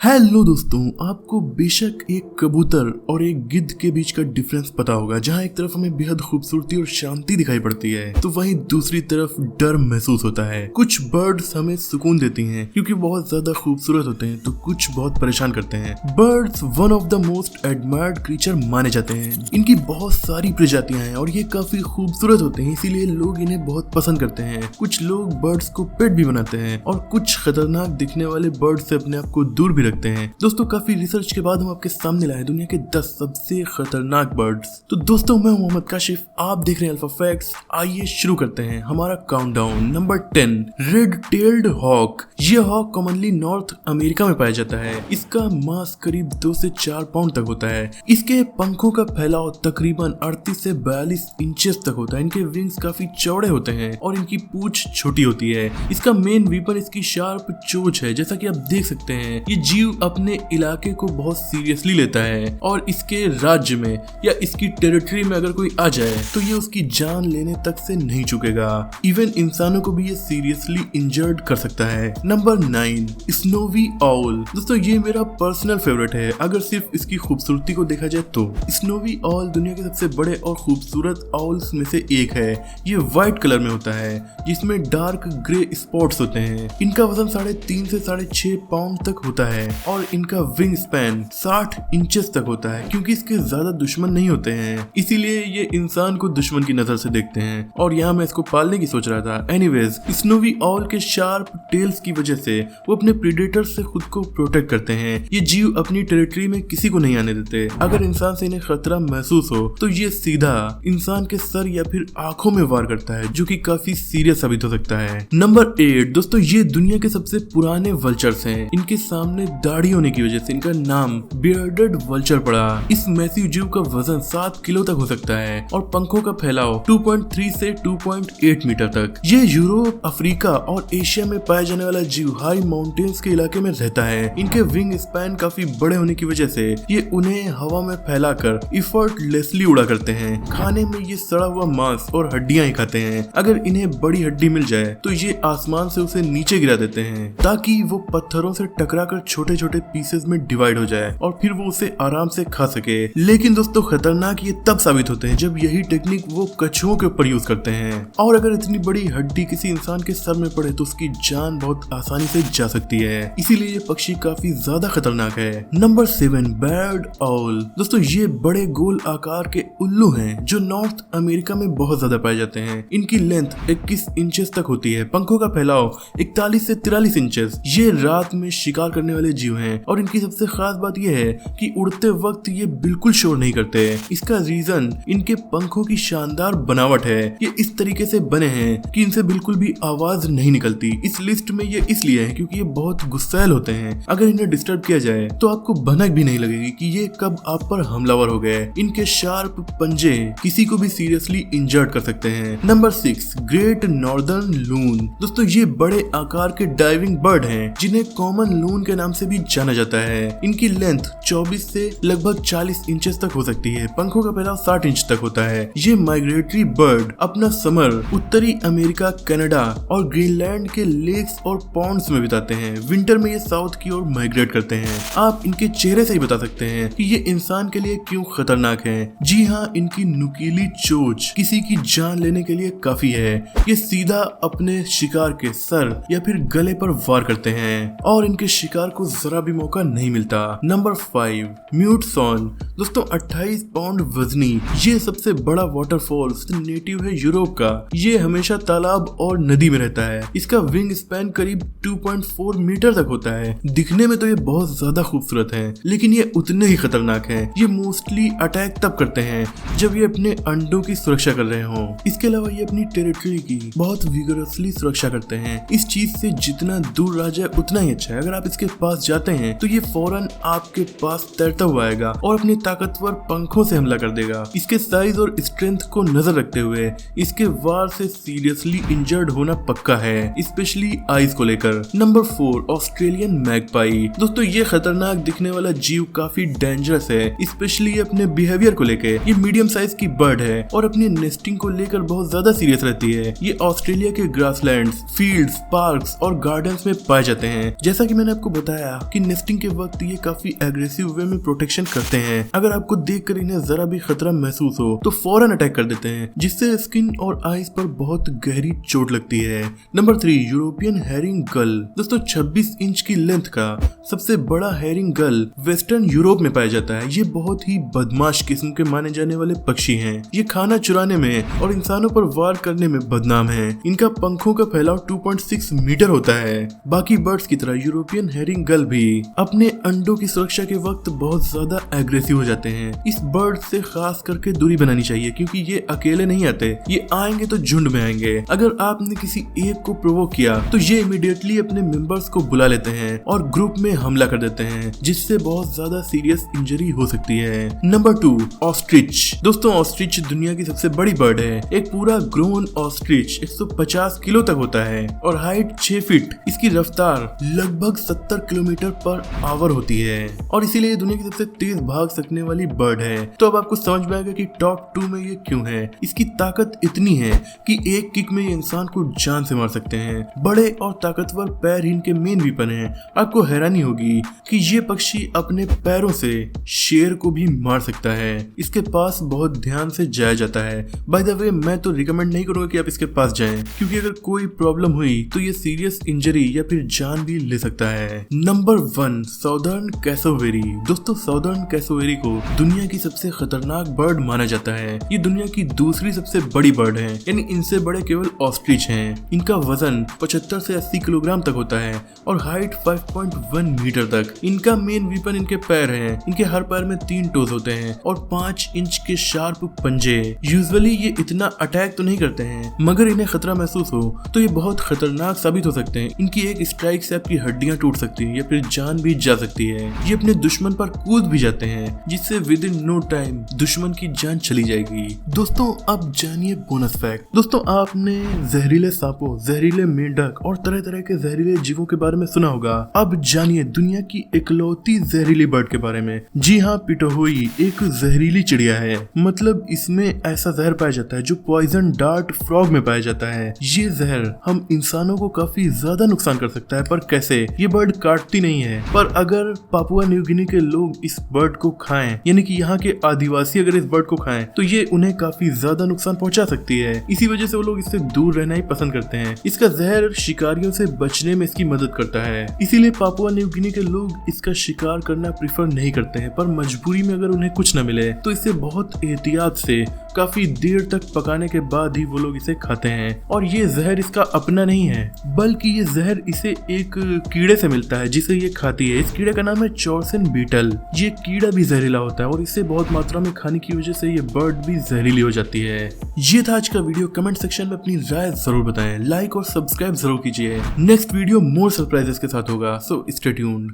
Hello दोस्तों, आपको बेशक एक कबूतर और एक गिद्ध के बीच का डिफरेंस पता होगा। जहां एक तरफ हमें बेहद खूबसूरती और शांति दिखाई पड़ती है तो वहीं दूसरी तरफ डर महसूस होता है। कुछ बर्ड्स हमें सुकून देती हैं क्योंकि बहुत ज्यादा खूबसूरत होते हैं, तो कुछ बहुत परेशान करते हैं। Birds one of the most admired creature माने जाते हैं। इनकी बहुत सारी प्रजातियां हैं और ये काफी खूबसूरत होते हैं, इसीलिए लोग इन्हें बहुत पसंद करते हैं। कुछ लोग बर्ड्स को पेट भी बनाते हैं और कुछ खतरनाक दिखने वाले बर्ड्स से अपने आप को दूर भी रखते हैं। दोस्तों, काफी रिसर्च के बाद हम आपके सामने लाए दुनिया के 10 सबसे खतरनाक बर्ड्स। तो दोस्तों, मैं मोहम्मद काशिफ, आप देख रहे हैं अल्फा फैक्ट्स। आइए शुरू करते हैं हमारा countdown. Number 10, red tailed hawk. ये हॉक कॉमनली नॉर्थ अमेरिका में पाया जाता है। इसका मास करीब 2 से 4 पाउंड तक होता है। इसके पंखों का फैलाव तकरीबन 38 से 42 इंचेस तक होता है। इनके विंग्स काफी चौड़े होते हैं और इनकी पूंछ छोटी होती है। इसका मेन वीपन इसकी शार्प चोंच है। जैसा कि आप देख सकते हैं, ये जीव अपने इलाके को बहुत सीरियसली लेता है और इसके राज्य में या इसकी टेरिटरी में अगर कोई आ जाए तो ये उसकी जान लेने तक से नहीं चुकेगा। इवन इंसानों को भी ये सीरियसली इंजर्ड कर सकता है। Number 9, snowy all. दोस्तों, ये मेरा पर्सनल फेवरेट है अगर सिर्फ इसकी खूबसूरती को देखा जाए तो। स्नोवी ऑल दुनिया के सबसे बड़े और खूबसूरत ऑल्स में से एक है। ये व्हाइट कलर में होता है जिसमें डार्क ग्रे स्पॉट्स होते हैं। इनका वजन 3.5 से 6.5 पाउंड तक होता है और इनका विंग स्पैन 60 इंचेस तक होता है। क्योंकि इसके ज्यादा दुश्मन नहीं होते हैं, इसीलिए ये इंसान को दुश्मन की नजर से देखते हैं और यहाँ मैं इसको पालने की सोच रहा था। एनीवेज, स्नोवी ऑल के शार्प टेल्स की वजह से वो अपने प्रेडेटर से खुद को प्रोटेक्ट करते हैं। ये जीव अपनी टेरिटरी में किसी को नहीं आने देते। अगर इंसान से इन्हें खतरा महसूस हो तो ये सीधा इंसान के सर या फिर आंखों में वार करता है, जो कि काफी सीरियस साबित हो सकता है। नंबर 8, दोस्तों, ये दुनिया के सबसे पुराने वल्चर्स हैं। इनके सामने दाढ़ी होने की वजह से इनका नाम बियर्डेड वल्चर पड़ा। इस मैसिव जीव का वजन 7 किलो तक हो सकता है और पंखों का फैलाव 2.3 से 2.8 मीटर तक। ये यूरोप, अफ्रीका और एशिया में पाया जाने वाला जीव हाई माउंटेन्स के इलाके में रहता है। इनके विंग स्पैन काफी बड़े होने की वजह से ये उन्हें हवा में फैलाकर इफर्टलेसली उड़ा करते हैं। खाने में ये सड़ा हुआ मांस और हड्डियां ही खाते हैं। अगर इन्हें बड़ी हड्डी मिल जाए तो ये आसमान से उसे नीचे गिरा देते हैं ताकि वो पत्थरों से टकराकर छोटे छोटे पीसेस में डिवाइड हो जाए और फिर वो उसे आराम से खा सके। लेकिन दोस्तों, खतरनाक ये तब साबित होते हैं जब यही टेक्निक वो कछुओं के ऊपर यूज करते हैं। और अगर इतनी बड़ी हड्डी किसी इंसान के सर में पड़े तो उसकी जान बहुत आसानी से जा सकती है। इसीलिए ये पक्षी काफी ज्यादा खतरनाक है। Number 7, bird all. दोस्तों, ये बड़े गोल आकार के उल्लू हैं जो नॉर्थ अमेरिका में बहुत ज्यादा पाए जाते हैं। इनकी लेंथ 21 इंचेस तक होती है। पंखों का फैलाव 41 से 43 इंचेस। ये रात में शिकार करने वाले जीव हैं और इनकी सबसे खास बात यह है कि उड़ते वक्त ये बिल्कुल शोर नहीं करते। इसका रीजन इनके पंखों की शानदार बनावट है। ये इस तरीके से बने हैं कि इनसे बिल्कुल भी आवाज नहीं निकलती। इस लिस्ट में ये इसलिए है क्योंकि ये बहुत गुस्सैल होते हैं। अगर इन्हें डिस्टर्ब किया जाए तो आपको भनक भी नहीं लगेगी कि ये कब आप पर हमलावर हो गए। इनके शार्प पंजे किसी को भी सीरियसली इंजर्ड कर सकते हैं। नंबर 6, ग्रेट नॉर्दर्न लून। दोस्तों, ये बड़े आकार के डाइविंग बर्ड हैं जिन्हें कॉमन लून के नाम से भी जाना जाता है। इनकी लेंथ 24 से लगभग 40 इंचेस तक हो सकती है। पंखों का फैलाव 60 इंच तक होता है। ये माइग्रेटरी बर्ड अपना समर उत्तरी अमेरिका, कनाडा और ग्रीनलैंड के लेक्स और पॉन्ड्स में बिताते हैं। विंटर में ये साउथ की ओर माइग्रेट करते हैं। आप इनके चेहरे से ही बता सकते हैं कि ये इंसान के लिए क्यों खतरनाक है। जी हाँ, इनकी नुकीली चोंच किसी की जान लेने के लिए काफी है। ये सीधा अपने शिकार के सर या फिर गले पर वार करते हैं और इनके शिकार को जरा भी मौका नहीं मिलता। Number 5, mute swan. दोस्तों, 28 पाउंड वजनी ये सबसे बड़ा वाटरफॉल नेटिव है यूरोप का। ये हमेशा तालाब और नदी में रहता है। इसका विंग स्पैन करीब 2.4 मीटर तक होता है। दिखने में तो ये बहुत ज्यादा खूबसूरत है, लेकिन ये उतने ही खतरनाक हैं। ये मोस्टली अटैक तब करते हैं जब ये अपने अंडों की सुरक्षा कर रहे हों। इसके अलावा ये अपनी टेरिटरी की बहुत विगरसली सुरक्षा करते हैं। इस चीज से जितना दूर रह जाए उतना ही अच्छा है। अगर आप इसके पास जाते हैं तो ये फौरन आपके पास तैरता हुआ आएगा और अपने ताकतवर पंखों से हमला कर देगा। इसके साइज और स्ट्रेंथ को नजर रखते हुए इसके वार से सीरियसली इंजर्ड होना पक्का है, स्पेशली आइज को लेकर। Number 4, Australian magpie. दोस्तों, ये खतरनाक दिखने वाला जीव काफी डेंजरस है, स्पेशली अपने बिहेवियर को लेकर। ये मीडियम साइज की बर्ड है और अपनी नेस्टिंग को लेकर बहुत ज्यादा सीरियस रहती है। ये ऑस्ट्रेलिया के ग्रासलैंड्स, फील्ड्स, पार्क्स और गार्डन्स में पाए जाते हैं। जैसा कि मैंने आपको बताया, बताया कि नेस्टिंग के वक्त ये काफी एग्रेसिव वे में प्रोटेक्शन करते हैं। अगर आपको देखकर इन्हें जरा भी खतरा महसूस हो तो फौरन अटैक कर देते हैं, जिससे स्किन और आइस पर बहुत गहरी चोट लगती है। नंबर 3, यूरोपियन हेरिंग गल। दोस्तों 26 इंच की लेंथ का सबसे बड़ा हेरिंग गल वेस्टर्न यूरोप में पाया जाता है। ये बहुत ही बदमाश किस्म के माने जाने वाले पक्षी हैं। ये खाना चुराने में और इंसानों पर वार करने में बदनाम है। इनका पंखों का फैलाव 2.6 मीटर होता है। बाकी बर्ड्स की तरह यूरोपियन हेरिंग गल भी अपने अंडों की सुरक्षा के वक्त बहुत ज्यादा एग्रेसिव हो जाते हैं। इस बर्ड से खास करके दूरी बनानी चाहिए, क्योंकि ये अकेले नहीं आते, ये आएंगे तो झुंड में आएंगे। अगर आपने किसी एक को प्रोवोक किया तो ये इमीडिएटली अपने मेंबर्स को बुला लेते हैं और ग्रुप में हमला कर देते हैं, जिससे बहुत ज्यादा सीरियस इंजरी हो सकती है। Number 2, ostrich. दोस्तों ऑस्ट्रिच दुनिया की सबसे बड़ी बर्ड है। एक पूरा ग्रोन ऑस्ट्रिच 150 किलो तक होता है और हाइट 6 फीट। इसकी रफ्तार लगभग 70 किलोमीटर पर आवर होती है और इसीलिए दुनिया की सबसे तेज भाग सकने वाली बर्ड है। तो अब आपको समझ में आएगा कि टॉप 2 में ये क्यों है। इसकी ताकत इतनी है कि एक किक में ये इंसान को जान से मार सकते हैं। बड़े और ताकतवर पैर इनके मेन वीपन हैं। आपको हैरानी होगी कि ये पक्षी अपने पैरों से शेर को भी मार सकता है। इसके पास बहुत ध्यान से जाया जाता है। बाय द वे मैं तो रिकमेंड नहीं करूंगा कि आप इसके पास जाएं, क्योंकि अगर कोई प्रॉब्लम हुई तो ये सीरियस इंजरी या फिर जान भी ले सकता है। Number 1, southern cassowary. दोस्तों साउदर्न कैसोवेरी को दुनिया की सबसे खतरनाक बर्ड माना जाता है। ये दुनिया की दूसरी सबसे बड़ी बर्ड है, यानी इनसे बड़े केवल ऑस्ट्रिच हैं। इनका वजन 75 से 80 किलोग्राम तक होता है और हाइट 5.1 मीटर तक। इनका मेन वीपन इनके पैर हैं। इनके हर पैर में 3 टोज होते हैं और 5 इंच के शार्प पंजे। यूजुअली ये इतना अटैक तो नहीं करते हैं, मगर इन्हें खतरा महसूस हो तो ये बहुत खतरनाक साबित हो सकते हैं। इनकी एक स्ट्राइक से आपकी हड्डियां टूट सकती है या फिर जान भी जा सकती है। ये अपने दुश्मन पर कूद भी जाते हैं, जिससे विद इन नो टाइम दुश्मन की जान चली जाएगी। दोस्तों अब जानिए बोनस फैक्ट। दोस्तों आपने जहरीले सांपों, जहरीले मेंढक और तरह तरह के जहरीले जीवों के बारे में सुना होगा। अब जानिए दुनिया की इकलौती जहरीली बर्ड के बारे में। जी हाँ, पिटोहोई एक जहरीली चिड़िया है। मतलब इसमें ऐसा जहर पाया जाता है जो पॉइजन डार्ट फ्रॉग में पाया जाता है। ये जहर हम इंसानों को काफी ज्यादा नुकसान कर सकता है, पर कैसे? ये बर्ड काटती नहीं है, पर अगर पापुआ न्यू गिनी के लोग इस बर्ड को खाएं, यानी कि यहाँ के आदिवासी अगर इस बर्ड को खाएं, तो ये उन्हें काफी ज्यादा नुकसान पहुंचा सकती है। इसी वजह से वो लोग इससे दूर रहना ही पसंद करते हैं। इसका जहर शिकारियों से बचने में इसकी मदद करता है, इसीलिए पापुआ न्यू गिनी के लोग इसका शिकार करना प्रेफर नहीं करते हैं। पर मजबूरी में अगर उन्हें कुछ न मिले तो इसे बहुत एहतियात से काफी देर तक पकाने के बाद ही वो लोग इसे खाते हैं। और ये जहर इसका अपना नहीं है, बल्कि ये जहर इसे एक कीड़े से मिलता है जिसे ये खाती है। इस कीड़े का नाम है चॉर्सन बीटल। ये कीड़ा भी जहरीला होता है और इसे बहुत मात्रा में खाने की वजह से ये बर्ड भी जहरीली हो जाती है। ये था आज का वीडियो। कमेंट सेक्शन में अपनी राय जरूर बताएं, लाइक और सब्सक्राइब जरूर कीजिए। नेक्स्ट वीडियो मोर सरप्राइजेस के साथ होगा, सो स्टे ट्यून्ड।